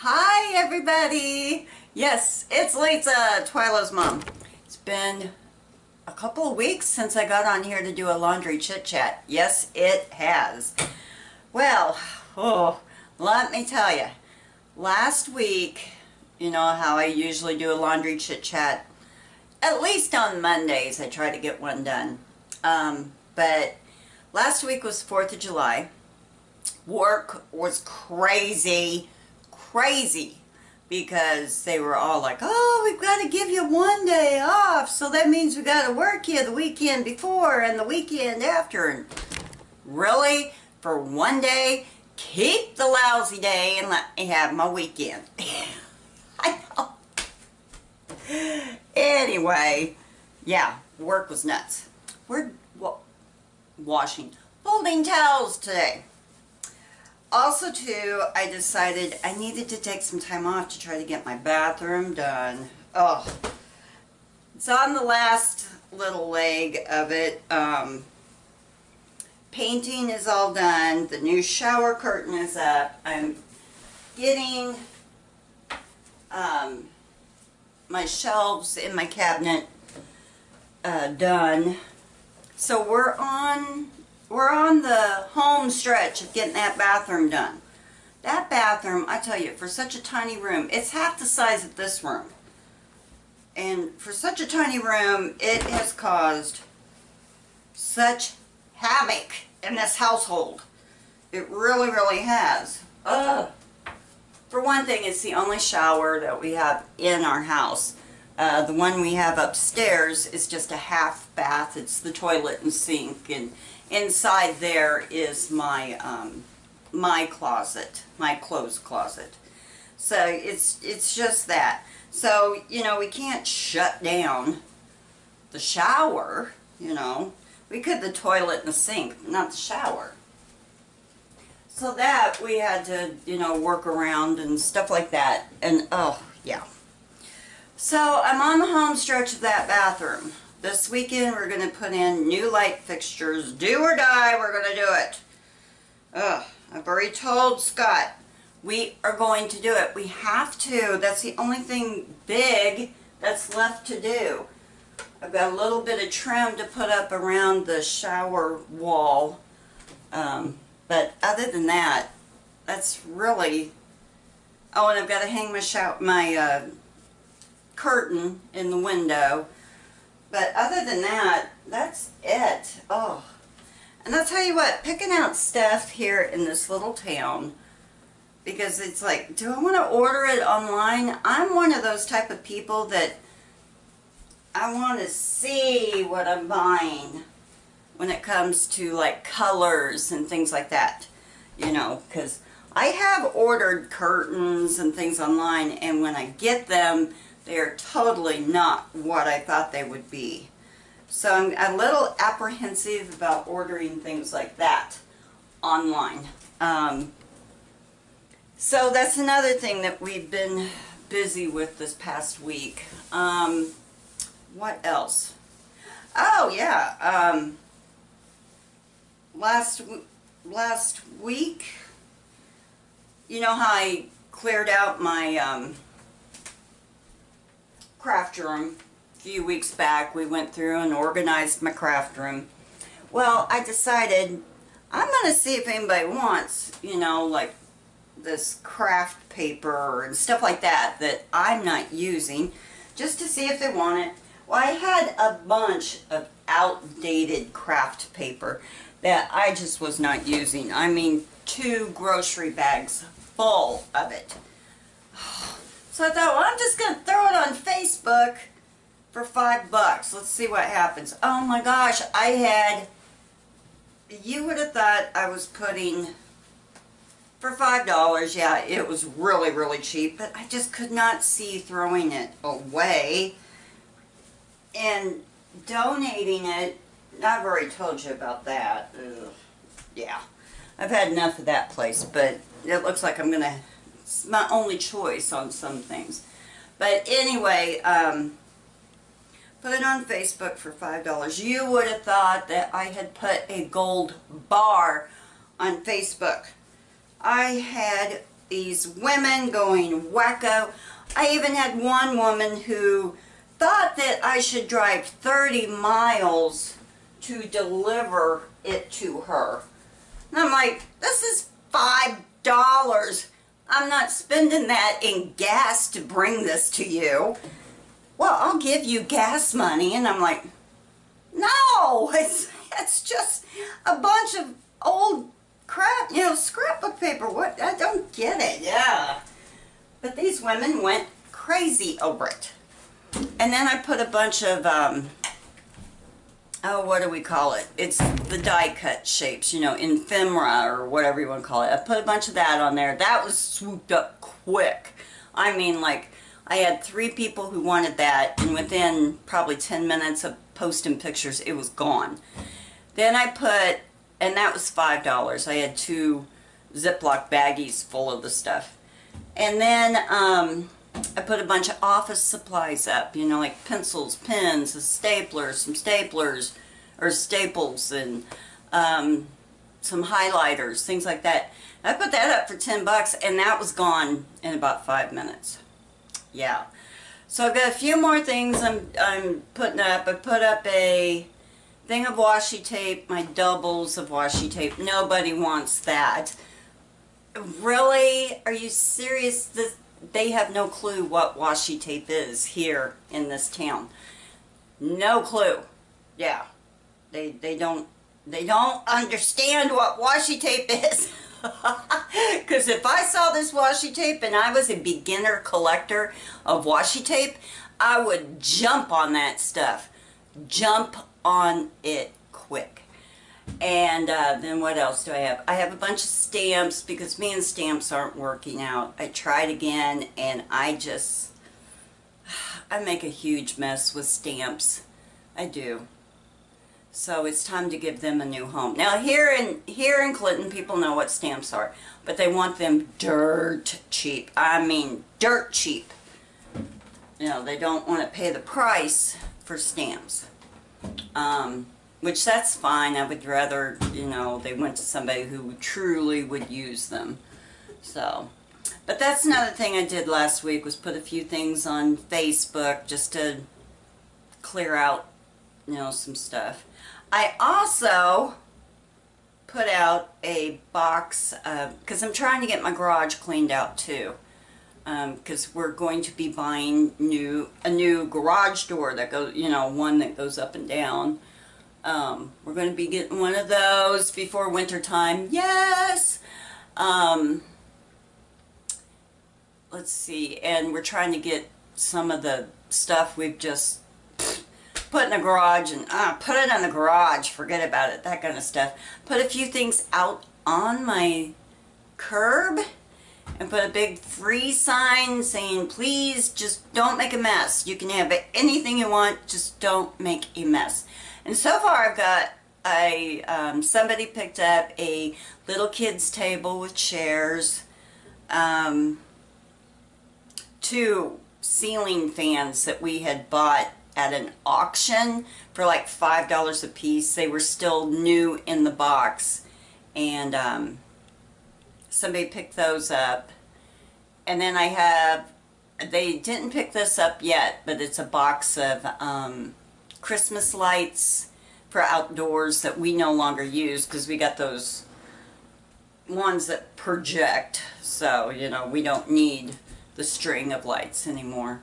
Hi everybody! Yes, it's Lisa, Twyla's mom. It's been a couple of weeks since I got on here to do a laundry chit chat. Yes, it has. Well, let me tell you. Last week, you know how I usually do a laundry chit chat. At least on Mondays I try to get one done. But last week was 4th of July. Work was crazy because they were all like, oh, we've got to give you one day off, so that means we got to work you the weekend before and the weekend after. And really, for one day, keep the lousy day and let me have my weekend. I know. Anyway, yeah, work was nuts. We're folding towels today. Also, too, I decided I needed to take some time off to try to get my bathroom done. Oh, it's on the last little leg of it. Painting is all done. The new shower curtain is up. I'm getting my shelves in my cabinet done. So we're on the home stretch of getting that bathroom done. That bathroom, I tell you, for such a tiny room, it's half the size of this room. And for such a tiny room, it has caused such havoc in this household. It really, really has. For one thing, it's the only shower that we have in our house. The one we have upstairs is just a half bath. It's the toilet and sink, and inside there is my my closet, my clothes closet. So it's just that. So, you know, we can't shut down the shower, you know. We could the toilet and the sink, but not the shower. So that we had to, you know, work around and stuff like that. And oh, yeah. So I'm on the home stretch of that bathroom. This weekend we're going to put in new light fixtures. Do or die, we're going to do it. I've already told Scott we are going to do it. We have to. That's the only thing big that's left to do. I've got a little bit of trim to put up around the shower wall. But other than that, that's really... Oh, and I've got to hang my curtain in the window. But other than that, that's it. Oh, and I'll tell you what, picking out stuff here in this little town, because it's like, do I want to order it online? I'm one of those type of people that I want to see what I'm buying when it comes to like colors and things like that, you know, because I have ordered curtains and things online, and when I get them, they are totally not what I thought they would be. So I'm a little apprehensive about ordering things like that online. So that's another thing that we've been busy with this past week. What else? Oh yeah, last week, you know how I cleared out my craft room a few weeks back. We went through and organized my craft room. Well, I decided I'm going to see if anybody wants, you know, like this craft paper and stuff like that that I'm not using, just to see if they want it. Well, I had a bunch of outdated craft paper that I just was not using. I mean, 2 grocery bags full of it. So I thought, well, I'm just going to throw it on Facebook for $5. Let's see what happens. Oh my gosh, you would have thought I was putting, for $5, yeah, it was really, really cheap, but I just could not see throwing it away and donating it. I've already told you about that. Ugh. Yeah, I've had enough of that place, but it looks like I'm going to... It's my only choice on some things. But anyway, put it on Facebook for $5. You would have thought that I had put a gold bar on Facebook. I had these women going wacko. I even had one woman who thought that I should drive 30 miles to deliver it to her. And I'm like, this is $5. I'm not spending that in gas to bring this to you. Well, I'll give you gas money. And I'm like, no, it's just a bunch of old crap, you know, scrapbook paper. What? I don't get it. Yeah. But these women went crazy over it. And then I put a bunch of, oh, what do we call it? It's the die cut shapes, you know, ephemera or whatever you want to call it. I put a bunch of that on there. That was swooped up quick. I mean, like, I had 3 people who wanted that, and within probably 10 minutes of posting pictures, it was gone. Then I put, and that was $5. I had 2 Ziploc baggies full of the stuff. And then I put a bunch of office supplies up, you know, like pencils, pens, a stapler, some staplers, or staples, and some highlighters, things like that. I put that up for $10, and that was gone in about 5 minutes. Yeah. So I've got a few more things I'm putting up. I put up a thing of washi tape, my doubles of washi tape. Nobody wants that. Really? Are you serious? They have no clue what washi tape is here in this town. No clue. Yeah. They don't understand what washi tape is. Because if I saw this washi tape and I was a beginner collector of washi tape, I would jump on that stuff. Jump on it quick. And then what else do I have? I have a bunch of stamps because me and stamps aren't working out. I tried again and I make a huge mess with stamps. I do. So it's time to give them a new home. Now here in Clinton, people know what stamps are, but they want them dirt cheap. I mean dirt cheap. You know, they don't want to pay the price for stamps. Which that's fine. I would rather, you know, they went to somebody who truly would use them. So, but that's another thing I did last week, was put a few things on Facebook just to clear out, you know, some stuff. I also put out a box, because I'm trying to get my garage cleaned out too. Because we're going to be buying a new garage door that goes, you know, one that goes up and down. We're going to be getting one of those before winter time. Yes! Let's see. And we're trying to get some of the stuff we've just put in the garage and put it in the garage. Forget about it. That kind of stuff. Put a few things out on my curb and put a big free sign saying, please just don't make a mess. You can have anything you want, just don't make a mess. And so far I've got somebody picked up a little kids table with chairs, 2 ceiling fans that we had bought at an auction for like $5 a piece. They were still new in the box, and somebody picked those up. And then they didn't pick this up yet, but it's a box of Christmas lights for outdoors that we no longer use because we got those ones that project, so you know we don't need the string of lights anymore.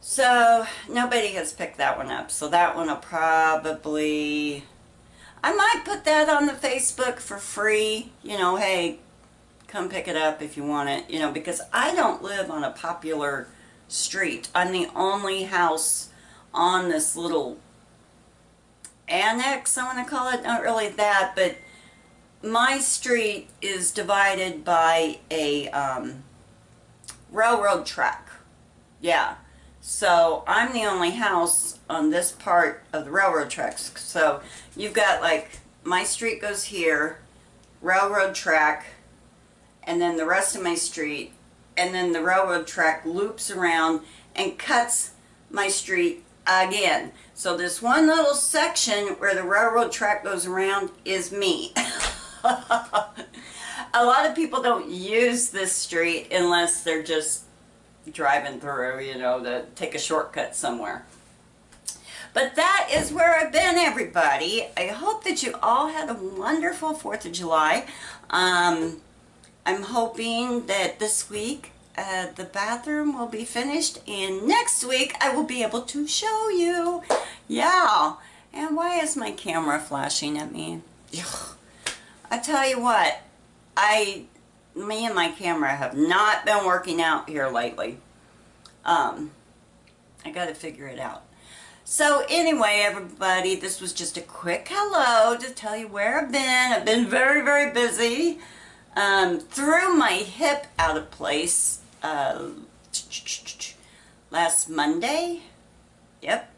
So nobody has picked that one up, so that one will probably, I might put that on the Facebook for free, you know, hey, come pick it up if you want it, you know, because I don't live on a popular street. I'm the only house on this little annex, I want to call it. Not really that, but my street is divided by a railroad track. Yeah. So I'm the only house on this part of the railroad tracks. So you've got like, my street goes here, railroad track, and then the rest of my street, and then the railroad track loops around and cuts my street again. So this one little section where the railroad track goes around is me. A lot of people don't use this street unless they're just driving through, you know, to take a shortcut somewhere. But that is where I've been, everybody. I hope that you all had a wonderful 4th of July. I'm hoping that this week the bathroom will be finished, and next week I will be able to show you. Yeah. And why is my camera flashing at me? Ugh. I tell you what, me and my camera have not been working out here lately. I got to figure it out. So anyway, everybody, this was just a quick hello to tell you where I've been. I've been very, very busy. Threw my hip out of place last Monday. Yep.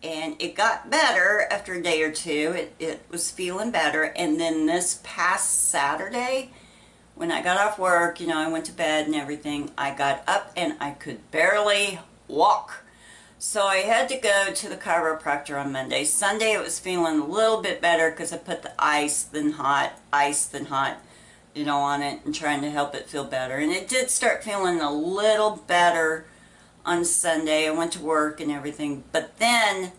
And it got better after a day or two. It was feeling better. And then this past Saturday, when I got off work, you know, I went to bed and everything, I got up and I could barely walk. So I had to go to the chiropractor on Monday. Sunday it was feeling a little bit better because I put the ice then hot, you know, on it and trying to help it feel better. And it did start feeling a little better on Sunday. I went to work and everything. But then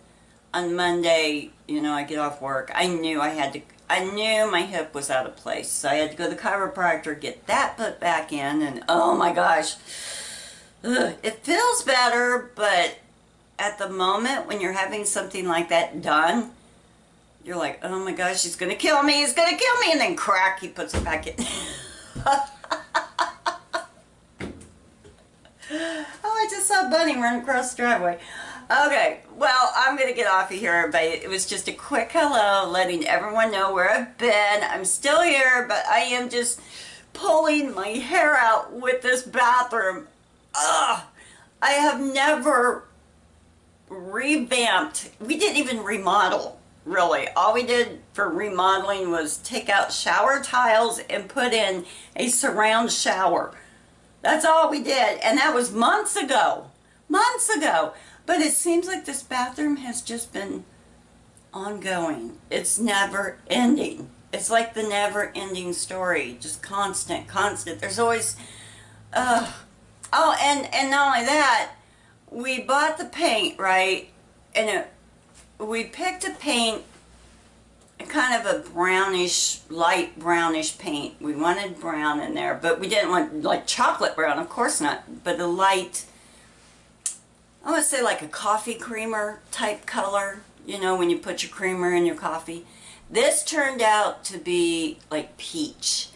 on Monday, you know, I get off work. I knew my hip was out of place. So I had to go to the chiropractor, get that put back in, and oh my gosh. It feels better, but at the moment when you're having something like that done, you're like, oh my gosh, he's going to kill me, he's going to kill me, and then crack, he puts it back in. Oh, I just saw Bunny run across the driveway. Okay, well, I'm going to get off of here, everybody. It was just a quick hello, letting everyone know where I've been. I'm still here, but I am just pulling my hair out with this bathroom. Ugh! I have never revamped. We didn't even remodel, really. All we did for remodeling was take out shower tiles and put in a surround shower. That's all we did, and that was months ago. Months ago. But it seems like this bathroom has just been ongoing. It's never ending. It's like the never ending story. Just constant. There's always, oh, and not only that, we bought the paint, right? And we picked a paint, kind of a brownish, light brownish paint. We wanted brown in there, but we didn't want like chocolate brown, of course not, but a light, I would say like a coffee creamer type color, you know, when you put your creamer in your coffee. This turned out to be like peach,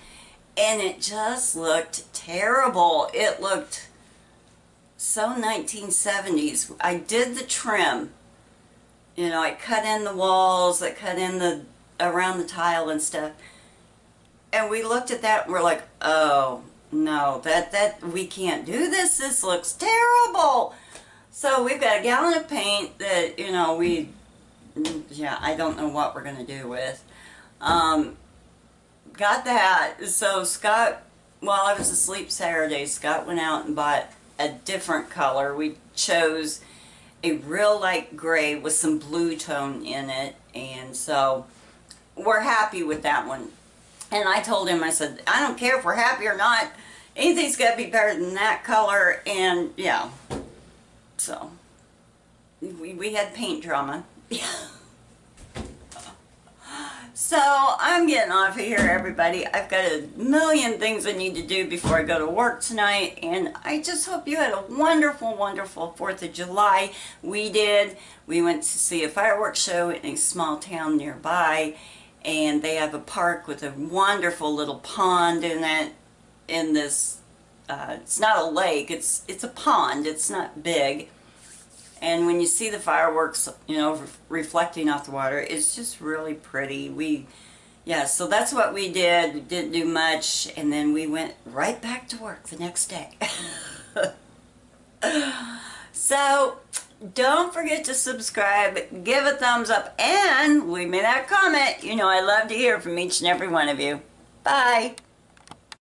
and it just looked terrible. It looked so 1970s. I did the trim, you know, I cut in the walls, I cut in the around the tile and stuff, and we looked at that and we're like, oh no, that we can't do this. This looks terrible. So we've got a gallon of paint that, you know, yeah, I don't know what we're going to do with. Got that. So Scott, while I was asleep Saturday, Scott went out and bought a different color. We chose a real light gray with some blue tone in it. And so we're happy with that one. And I told him, I said, I don't care if we're happy or not. Anything's got to be better than that color. And yeah. So, we had paint drama. So, I'm getting off of here, everybody. I've got a million things I need to do before I go to work tonight, and I just hope you had a wonderful, wonderful 4th of July. We did. We went to see a fireworks show in a small town nearby, and they have a park with a wonderful little pond in it, in this it's not a lake, it's a pond, it's not big. And when you see the fireworks, you know, reflecting off the water, it's just really pretty. Yeah, so that's what we did. We didn't do much, and then we went right back to work the next day. So, don't forget to subscribe, give a thumbs up, and leave me that comment. You know I love to hear from each and every one of you. Bye.